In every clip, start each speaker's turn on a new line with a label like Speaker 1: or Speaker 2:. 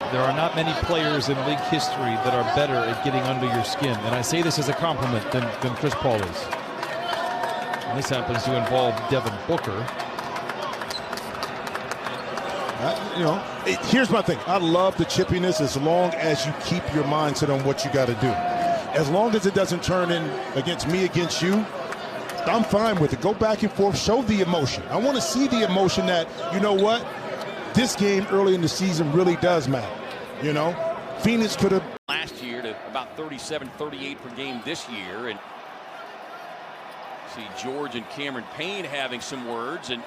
Speaker 1: There are not many players in league history that are better at getting under your skin, and I say this as a compliment, than Chris Paul is. And this happens to involve Devin Booker.
Speaker 2: Here's my thing. I love the chippiness as long as you keep your mindset on what you got to do. As long as it doesn't turn in against me, against you, I'm fine with it. Go back and forth. Show the emotion. I want to see the emotion that, you know what, this game early in the season really does matter. Phoenix could have
Speaker 3: last year to about 37, 38 per game this year. And see George and Cameron Payne having some words, and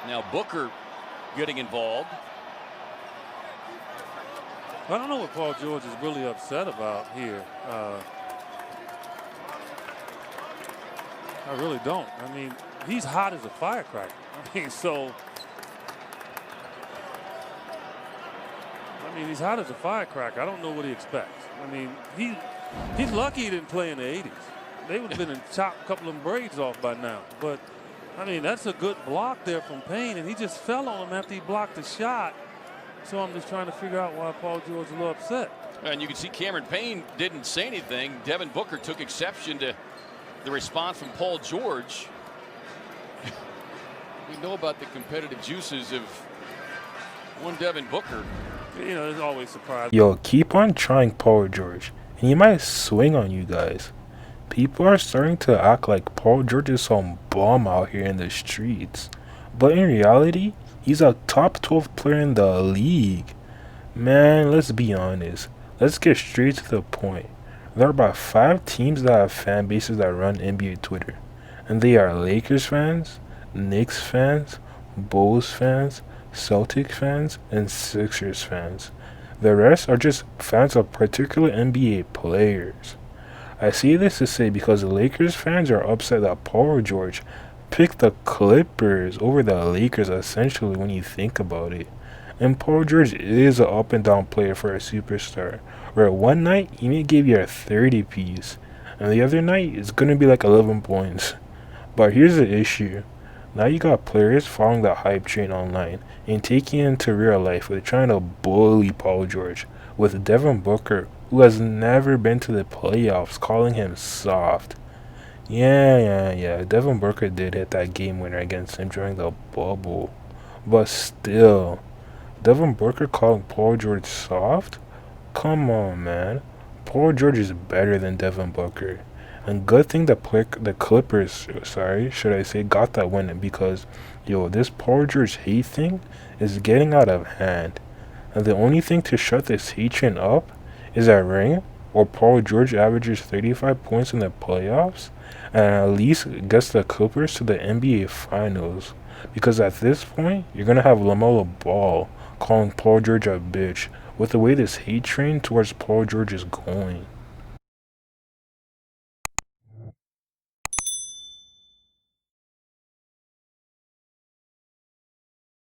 Speaker 3: now Booker getting involved.
Speaker 4: I don't know what Paul George is really upset about here. I really don't. I mean, he's hot as a firecracker. He's hot as a firecracker. I don't know what he expects. He's lucky he didn't play in the 80s. They would have been chopped a couple of braids off by now. But that's a good block there from Payne, and he just fell on him after he blocked the shot. So I'm just trying to figure out why Paul George is a little upset.
Speaker 3: And you can see Cameron Payne didn't say anything. Devin Booker took exception to the response from Paul George. We know about the competitive juices of one Devin Booker.
Speaker 4: It's always surprising.
Speaker 5: Yo, keep on trying Paul George, and he might swing on you guys. People are starting to act like Paul George is some bum out here in the streets. But in reality, he's a top 12 player in the league. Man, let's be honest. Let's get straight to the point. There are about 5 teams that have fan bases that run NBA Twitter. And they are Lakers fans, Knicks fans, Bulls fans, Celtics fans, and Sixers fans. The rest are just fans of particular NBA players. I say this to say because the Lakers fans are upset that Paul George picked the Clippers over the Lakers essentially when you think about it. And Paul George is an up and down player for a superstar, where one night he may give you a 30 piece and the other night it's gonna be like 11 points. But here's the issue. Now you got players following the hype train online and taking it into real life with trying to bully Paul George, with Devin Booker, who has never been to the playoffs, calling him soft. Yeah, Devin Booker did hit that game winner against him during the bubble. But still, Devin Booker calling Paul George soft? Come on, man. Paul George is better than Devin Booker. And good thing the Clippers, got that win, because, this Paul George hate thing is getting out of hand. And the only thing to shut this hate train up is a ring, or Paul George averages 35 points in the playoffs, and at least gets the Clippers to the NBA Finals. Because at this point, you're going to have LaMelo Ball calling Paul George a bitch, with the way this hate train towards Paul George is going.